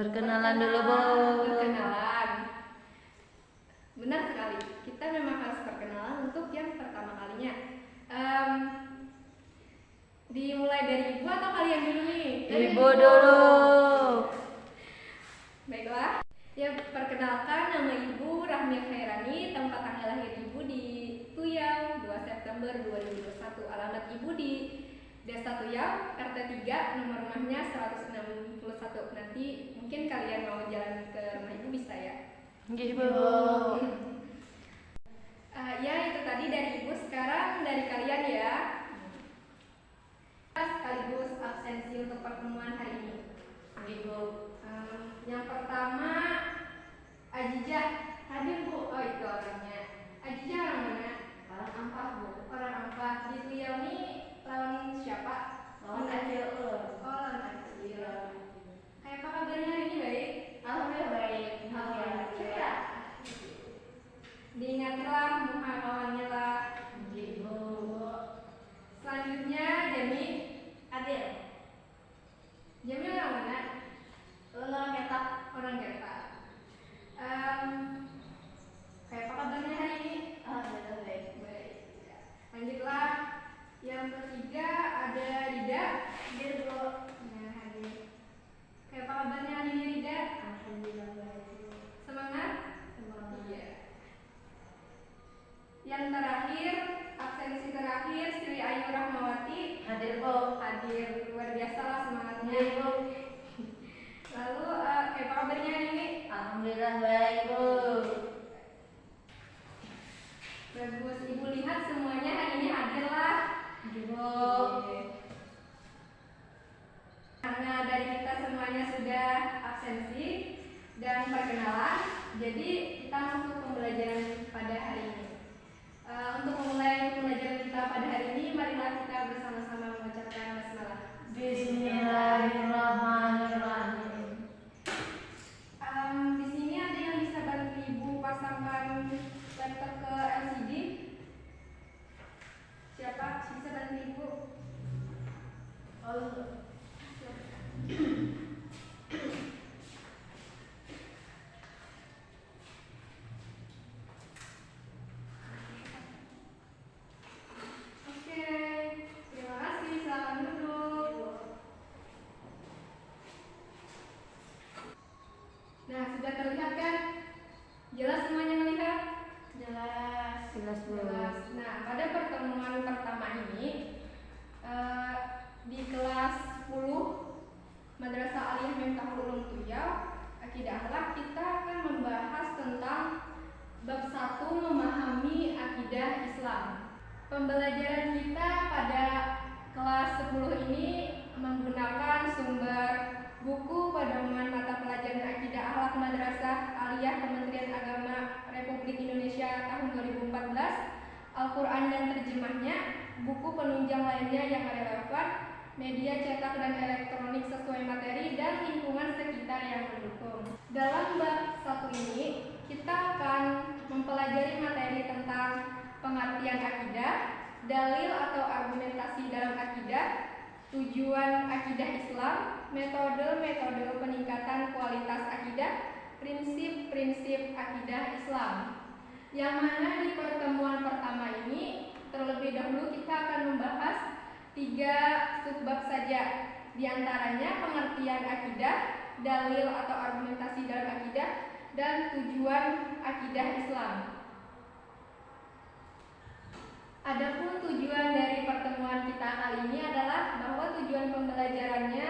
Perkenalan dulu, Bu. Perkenalan. Benar sekali. Kita memang harus perkenalan untuk yang pertama kalinya. Dimulai dari ibu atau kalian dulu nih? Ibu dulu. Baiklah. Ya, perkenalkan, nama ibu Rahmia Khairani, tempat tanggal lahir ibu di Tuyau 2 September 2021. Alamat ibu di Desa Tuyau, RT 3, nomor rumahnya 161. Nanti mungkin kalian mau jalan ke rumah ibu bisa ya. Nggih, Bu. Ya, itu tadi dari ibu. Sekarang dari kalian ya. Sekaligus absensi untuk pertemuan hari ini. Nggih, Bu. Yang pertama, Ajijah hadir, Bu. Oh, itu orangnya. Ajijah orang mana? Orang Ampah, Bu. Orang Ampah. Di Tuyau ini lawan siapa? Lawan Acil. Oh, lawan Acil. Kayak apa kabarnya hari ini, baik? Alhamdulillah baik. Alhamdulillah. Diingatlah muka kawannya lah. Ibu. Selanjutnya Jami. Adil. Jami orang mana? Orang Ketak. Orang Ketak. Kayak apa kabarnya hari ini? Alhamdulillah baik. Baik. Lanjutlah. Yang ketiga ada Rida. Adil, Bu. Nah, hadir. Kayak apa kabarnya hari ini, Rida? Alhamdulillah baik. Semangat? Semangat. Iya. Yang terakhir, absensi terakhir Sri Ayu Rahmawati. Hadir, Bu. Hadir. Luar biasa lah semangatnya. Iya, Bu. Lalu kayak apa kabarnya hari ini? Alhamdulillah baik, Bu. Bagus. Ibu lihat semuanya hari ini hadir lah. Nggih, Bu. Karena dari kita semuanya sudah absensi dan perkenalan, jadi kita masuk pembelajaran pada hari ini. Untuk memulai pembelajaran kita pada hari ini, marilah kita bersama-sama mengucapkan basmalah. Bismillahirrahmanirrahim. Di sini ada yang bisa bantu ibu pasangkan laptop ke LCD? Siapa bisa bantu ibu? Oke, terima kasih. Silakan duduk. Nah, sudah terlihat kan? Jelas semuanya melihat? Jelas. Jelas, Bu. Jelas. Nah, pada pertemuan pertama ini di kelas 10 Madrasah Aliyah Miftahul Ulum Tuyau, Akidah Akhlak, kita akan membahas tentang bab 1, memahami akidah Islam. Pembelajaran kita pada kelas 10 ini menggunakan sumber buku Pedoman Mata Pelajaran Akidah Akhlak Madrasah Aliyah Kementerian Agama Republik Indonesia tahun 2014, Al-Quran dan terjemahnya, buku penunjang lainnya yang relevan, media cetak dan elektronik sesuai materi, dan lingkungan sekitar yang mendukung. Dalam bab 1 ini, kita akan mempelajari materi tentang pengertian akidah, dalil atau argumentasi dalam akidah, tujuan akidah Islam, metode-metode peningkatan kualitas akidah, prinsip-prinsip akidah Islam. Yang mana di pertemuan pertama ini, terlebih dahulu kita akan membahas 3 subbab saja. Di antaranya pengertian akidah, dalil atau argumentasi dalam akidah, dan tujuan akidah Islam. Adapun tujuan dari pertemuan kita kali ini adalah bahwa tujuan pembelajarannya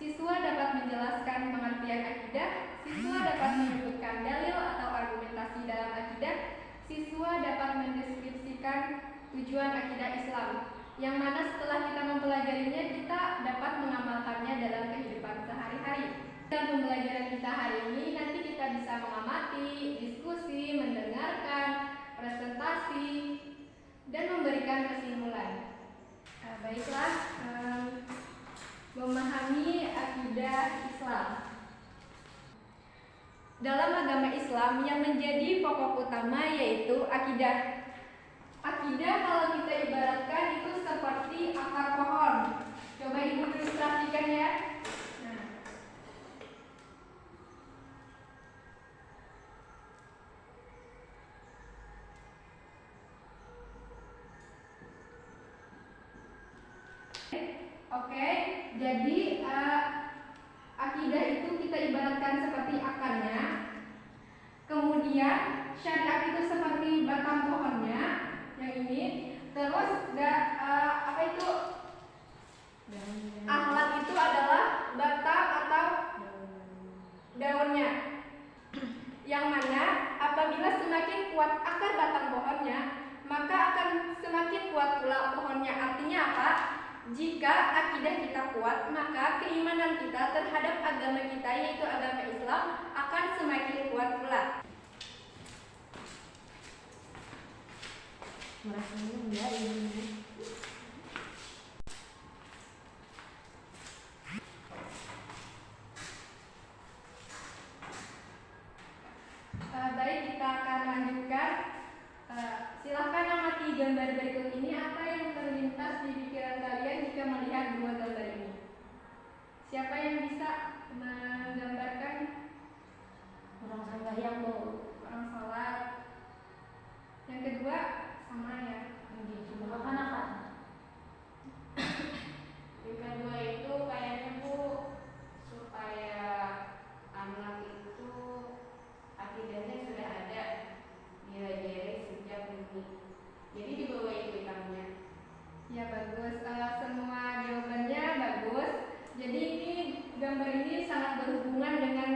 siswa dapat menjelaskan pengertian akidah, siswa dapat menyebutkan dalil atau argumentasi dalam akidah, siswa dapat mendeskripsikan tujuan akidah Islam, yang mana setelah kita mempelajarinya kita dapat mengamalkannya dalam kehidupan sehari-hari. Dalam pembelajaran kita hari ini nanti kita bisa mengamati, diskusi, mendengarkan, presentasi, dan memberikan kesimpulan. Baiklah, memahami akidah Islam. Dalam agama Islam yang menjadi pokok utama yaitu akidah. Akidah kalau kita ibaratkan itu seperti akar pohon. Coba ibu ilustrasikan ya. Nah, Oke, jadi akidah itu kita ibaratkan seperti akarnya. Kemudian syariat itu seperti batang pohonnya yang ini. Terus apa itu? Akhlak itu adalah batang atau daunnya. Yang mana apabila semakin kuat akar batang pohonnya, maka akan semakin kuat pula pohonnya. Artinya apa? Jika akidah kita kuat, maka keimanan kita terhadap agama kita, yaitu agama Islam, akan semakin kuat pula. Merasanya enggak ini. Baik, kita akan lanjutkan. Silahkan amati gambar berikut ini. Apa yang terlintas di pikiran kalian jika melihat dua gambar ini? Siapa yang bisa menggambarkan? Orang sembahyang Bu. Orang salat. Yang kedua sama ya. Cuma kapan-kapan. Yang kedua itu kayaknya Bu, supaya anak itu akidahnya sudah ada nilai-nilai sejak dini. Jadi dibawa hitamnya. Ya bagus. Semua jawabannya bagus. Jadi ini gambar ini sangat berhubungan dengan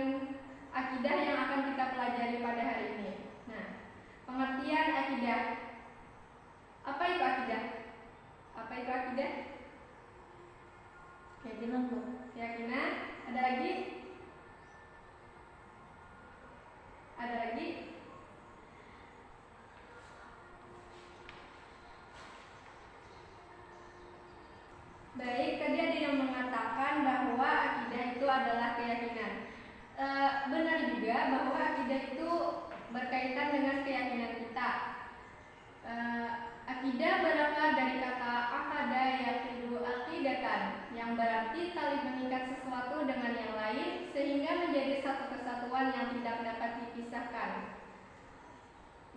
akidah yang akan kita pelajari pada hari ini. Nah, pengertian akidah. Apa itu akidah? Apa itu akidah? Keyakinan Bu. Keyakinan. Ada lagi? Ada lagi? Baik, tadi ada yang mengatakan bahwa akidah itu adalah keyakinan. Benar juga bahwa akidah itu berkaitan dengan keyakinan kita. Akidah berasal dari kata akada yaqidu aqidatan, yang berarti tali mengikat sesuatu dengan yang lain sehingga menjadi satu kesatuan yang tidak dapat dipisahkan.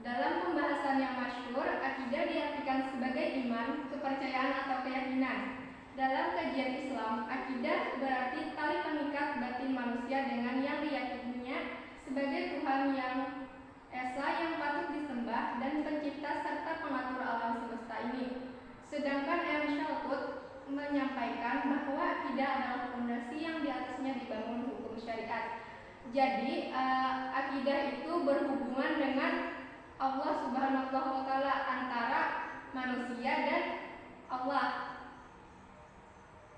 Dalam pembahasan yang masyhur, akidah diartikan sebagai iman, kepercayaan atau keyakinan. Dalam kajian Islam, akidah berarti tali pengikat batin manusia dengan yang diyakininya sebagai Tuhan yang esa yang patut disembah dan pencipta serta pengatur alam semesta ini. Sedangkan M. Shaltut menyampaikan bahwa akidah adalah fondasi yang di atasnya dibangun hukum syariat. Jadi akidah itu berhubungan dengan Allah Subhanahu wa taala, antara manusia dan Allah.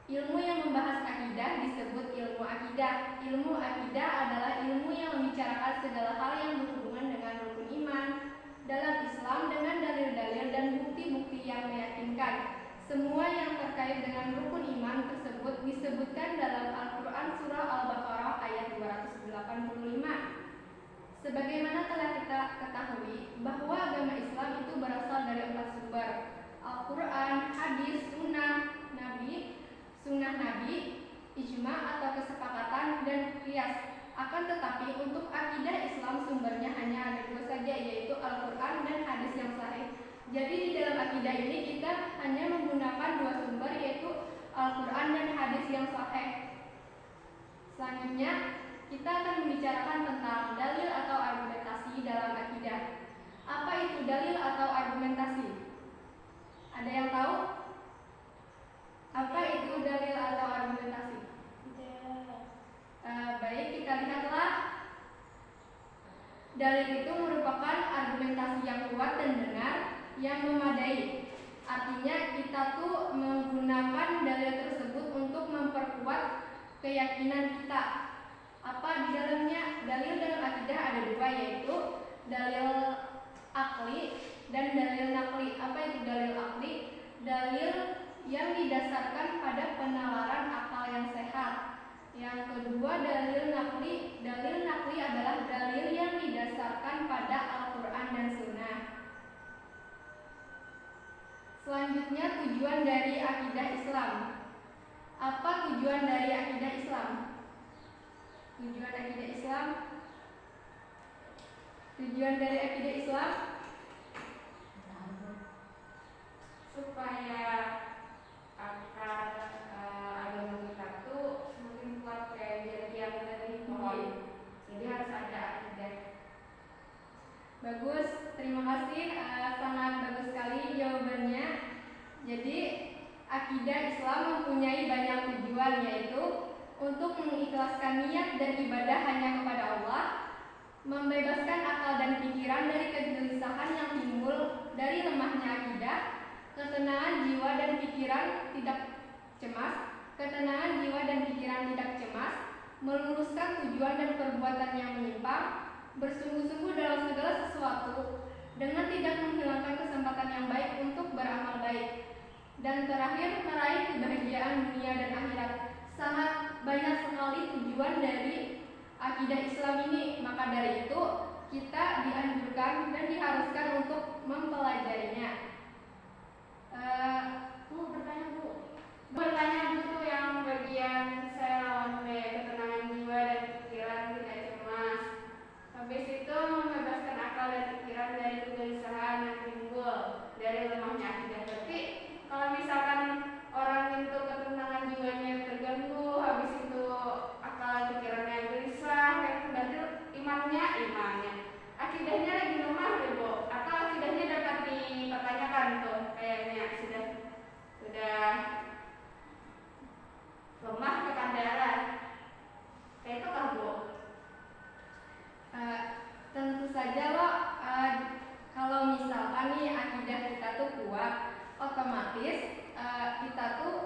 Ilmu yang membahas akidah disebut ilmu akidah. Ilmu akidah adalah ilmu yang membicarakan segala hal yang berhubungan dengan rukun iman dalam Islam dengan dalil-dalil dan bukti-bukti yang meyakinkan. Semua yang terkait dengan rukun iman tersebut disebutkan dalam Al-Quran Surah Al-Baqarah ayat 285. Sebagaimana telah kita ketahui bahwa agama Islam itu berasal dari 4 sumber: Al-Quran, hadis, sunnah Nabi, ijma atau kesepakatan, dan qiyas. Akan tetapi untuk akidah Islam sumbernya hanya ada 2 saja, yaitu Al-Quran dan hadis yang sahih. Jadi di dalam akidah ini kita hanya menggunakan 2 sumber, yaitu Al-Quran dan hadis yang sahih. Selanjutnya kita akan membicarakan tentang dalil atau argumentasi dalam akidah. Apa itu dalil atau argumentasi? Ada yang tahu? Apa itu dalil atau argumentasi? Baik, kita lihatlah. Dalil itu merupakan argumentasi yang kuat dan benar yang memadai. Artinya kita tuh menggunakan dalil tersebut untuk memperkuat keyakinan kita. Apa di dalamnya? Dalil dalam akidah ada 2, yaitu dalil akli dan dalil nakli. Apa itu dalil akli? Dalil yang didasarkan pada penalaran akal yang sehat. Yang kedua dalil nakli. Dalil nakli adalah dalil yang didasarkan pada Al-Quran dan Sunnah. Selanjutnya tujuan dari akidah Islam. Apa tujuan dari akidah Islam? Tujuan akidah Islam. Tujuan dari akidah Islam Supaya akar Bagus, terima kasih. Sangat bagus sekali jawabannya. Jadi, akidah Islam mempunyai banyak tujuan, yaitu untuk mengikhlaskan niat dan ibadah hanya kepada Allah, membebaskan akal dan pikiran dari kegelisahan yang timbul dari lemahnya akidah, ketenangan jiwa dan pikiran tidak cemas, meluruskan tujuan dan perbuatan yang menyimpang, bersungguh-sungguh dalam segala sesuatu dengan tidak menghilangkan kesempatan yang baik untuk beramal baik, dan terakhir meraih kebahagiaan dunia dan akhirat. Sangat banyak sekali tujuan dari akidah Islam ini, maka dari itu kita dianjurkan dan diharuskan untuk mempelajarinya. Bertanya tuh yang bagian saya lawan B, ketenangan jiwa dan pikiran tidak cemas. Habis itu membebaskan akal dan pikiran dari kegelisahan yang timbul dari lemahnya akidah. Berarti kalau misalkan orang itu ketenangan jiwanya terganggu, habis itu akal pikirannya gelisah, kayak berarti imannya akidahnya lagi lemah deh Bu, atau akidahnya dapat dipertanyakan tuh, kayaknya sudah lemah kekandaran. Kayak itu kah Bu? Tentu saja loh, kalau misalkan nih akidah kita tuh kuat, otomatis kita tuh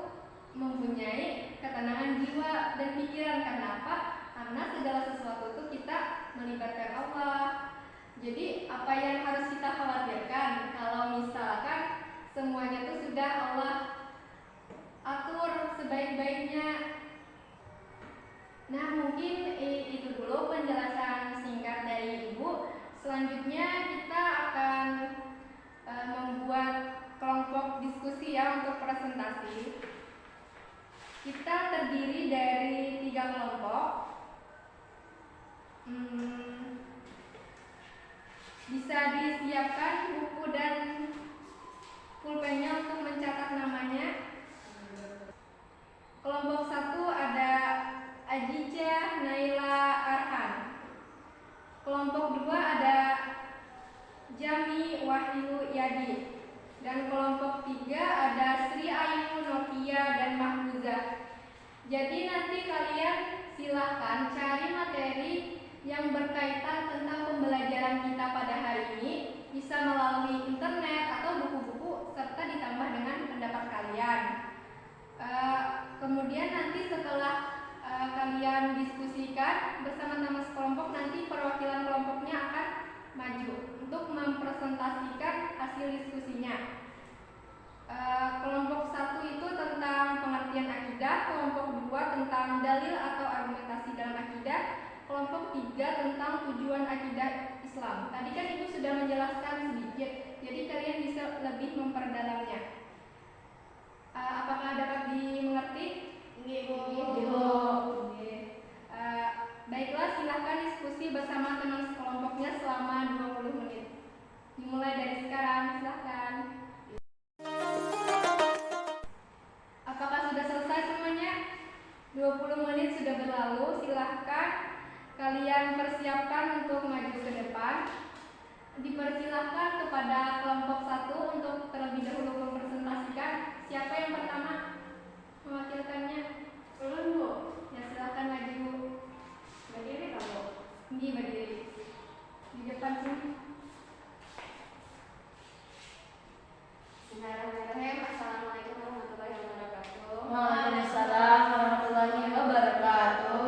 mempunyai ketenangan jiwa dan pikiran. Kenapa? Karena segala sesuatu tuh kita melibatkan Allah. Jadi apa yang harus kita khawatirkan kalau misalkan semuanya tuh sudah Allah atur sebaik-baiknya. Nah, mungkin itu dulu penjelasan singkat dari Ibu. Selanjutnya kita akan membuat kelompok diskusi ya untuk presentasi. Kita terdiri dari 3 kelompok. Bisa disiapkan buku dan pulpennya untuk mencatat namanya. Kelompok 1 ada Ajijah Naila Arhan. Kelompok 2 ada Jami Wahyu Yadi. Dan kelompok 3 ada Sri Ayu Novia dan Mahfuzah. Jadi nanti kalian silahkan cari materi yang berkaitan tentang pembelajaran kita pada hari ini, bisa melalui internet atau buku-buku, serta ditambah dengan pendapat kalian. Kemudian nanti setelah kalian diskusikan bersama-sama sekelompok, nanti perwakilan kelompoknya akan maju untuk mempresentasikan hasil diskusinya. Kelompok 1 itu tentang pengertian akidah, kelompok 2 tentang dalil atau argumentasi dalam akidah, kelompok 3 tentang tujuan akidah Islam. Tadi kan Ibu sudah menjelaskan sedikit, jadi kalian bisa lebih memperdalamnya. Apakah dapat dimengerti? Ibu. Baiklah, silakan diskusi bersama teman sekelompoknya selama 20 menit. Dimulai dari sekarang, silakan. Apakah sudah selesai semuanya? 20 menit sudah berlalu, silahkan kalian persiapkan untuk maju ke depan. Dipersilahkan kepada kelompok 1 untuk terlebih dahulu mempresentasikan. Siapa yang pertama mewakilkannya? Belum Bu. Ya, silahkan maju. Berdiri kamu. Ini berdiri di depan sini. Bismillahirrahmanirrahim. Assalamualaikum warahmatullahi wabarakatuh. Waalaikumsalam warahmatullahi wabarakatuh.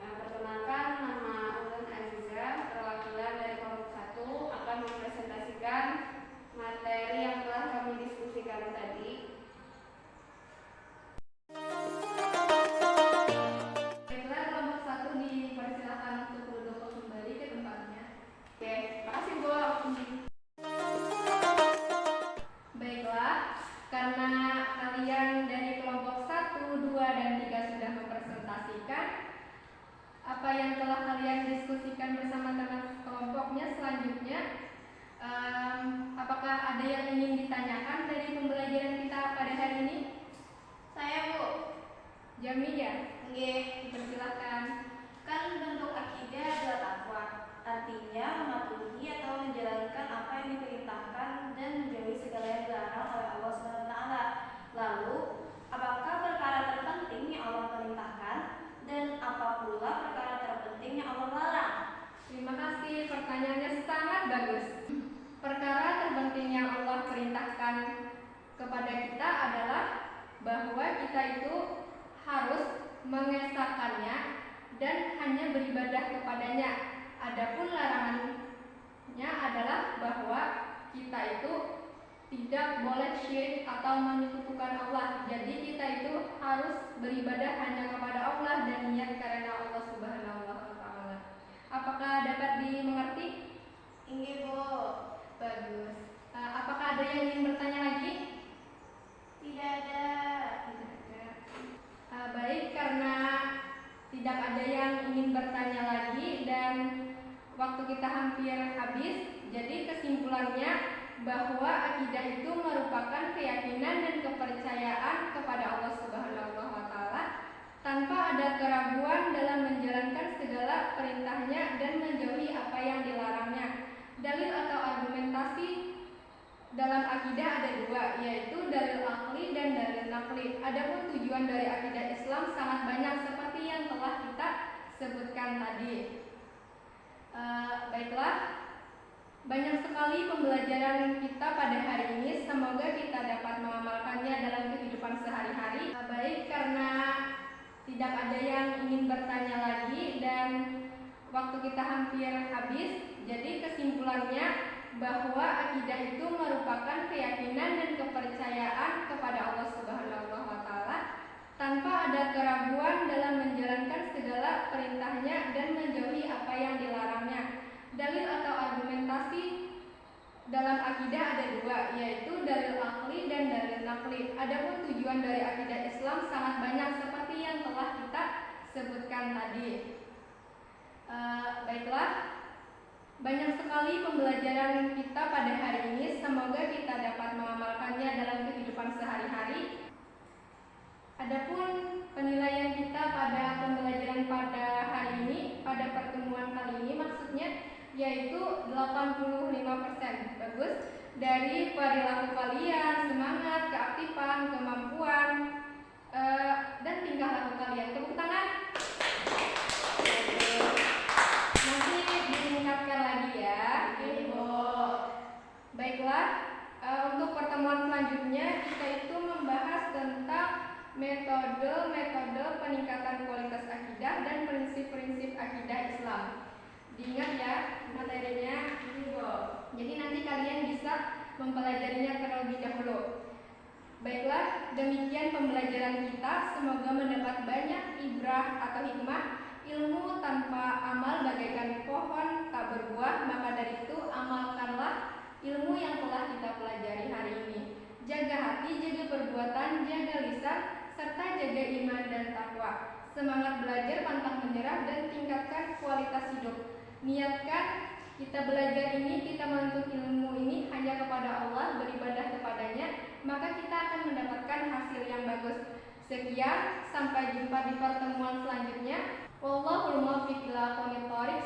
Perkenalkan, nama Ulun Aziza, perwakilan dari kelompok 1 akan mempresentasikan materi yang telah kami diskusikan tadi. Baiklah, kelompok 1 dipersilakan untuk duduk kembali ke tempatnya. Oke, makasih Bu. Baiklah, karena kalian dari kelompok 1, 2, dan 3 sudah mempresentasikan apa yang telah kalian diskusikan bersama teman kelompoknya, selanjutnya apakah ada yang ingin ditanyakan dari pembelajaran kita pada hari ini? Saya Bu. Jami ya? Nggih. Dipersilakan. Kan bentuk akidah adalah takwa. Artinya mematuhi pertanyaannya sangat bagus. Perkara terpenting yang Allah perintahkan kepada kita adalah bahwa kita itu harus mengesahkannya dan hanya beribadah kepadanya. Adapun larangannya adalah bahwa kita itu tidak boleh syirik atau menyekutukan Allah. Jadi kita itu harus beribadah hanya kepada Allah dan niat karena Allah Subhanahu wa taala. Apakah dapat dimengerti? Inggih, Bu. Bagus. Apakah ada yang ingin bertanya lagi? Tidak ada. Tidak ada. Baik, karena tidak ada yang ingin bertanya lagi dan waktu kita hampir habis, jadi kesimpulannya bahwa akidah itu merupakan keyakinan dan kepercayaan kepada Allah Subhanahu wa taala tanpa ada keraguan dalam menjalankan segala perintahnya dan menjauhi apa yang dilarangnya. Dalil atau argumentasi dalam akidah ada dua, yaitu dalil akli dan dalil nakli. Adapun tujuan dari akidah Islam sangat banyak seperti yang telah kita sebutkan tadi. Baiklah, banyak sekali pembelajaran kita pada hari ini. Semoga kita dapat mengamalkannya dalam kehidupan sehari-hari. Baik, karena tidak ada yang ingin bertanya lagi dan waktu kita hampir habis, jadi kesimpulannya bahwa akidah itu merupakan keyakinan dan kepercayaan kepada Allah Subhanahu wa taala tanpa ada keraguan dalam menjalankan segala perintahnya dan menjauhi apa yang dilarangnya. Dalil atau argumentasi dalam akidah ada dua, yaitu dalil akli dan dalil nakli. Adapun tujuan dari akidah Islam sangat banyak seperti yang telah kita sebutkan tadi. Baiklah, banyak sekali pembelajaran kita pada hari ini. Semoga kita dapat mengamalkannya dalam kehidupan sehari-hari. Adapun penilaian kita pada pembelajaran pada hari ini, pada pertemuan kali ini maksudnya, yaitu 85%. Bagus. Dari perilaku kalian, semangat, keaktifan, kemampuan, dan tingkah laku kalian. Tepuk tangan. Nanti diingatkan lagi ya. Baiklah, untuk pertemuan selanjutnya kita itu membahas tentang metode peningkatan kualitas akidah dan prinsip-prinsip akidah Islam. Diingat ya materinya. Jadi nanti kalian bisa mempelajarinya terlebih dahulu. Baiklah, demikian pembelajaran kita. Semoga mendapat banyak ibrah atau hikmah. Ilmu tanpa amal bagaikan pohon tak berbuah, maka dari itu amalkanlah ilmu yang telah kita pelajari hari ini. Jaga hati, jaga perbuatan, jaga lisan, serta jaga iman dan takwa. Semangat belajar, pantang menyerah, dan tingkatkan kualitas hidup. Niatkan kita belajar ini, kita menuntut ilmu ini hanya kepada Allah, beribadah kepadanya, maka kita akan mendapatkan hasil yang bagus. Sekian, sampai jumpa di pertemuan selanjutnya. Wallahul muwaffiq ila aqwamit thoriq.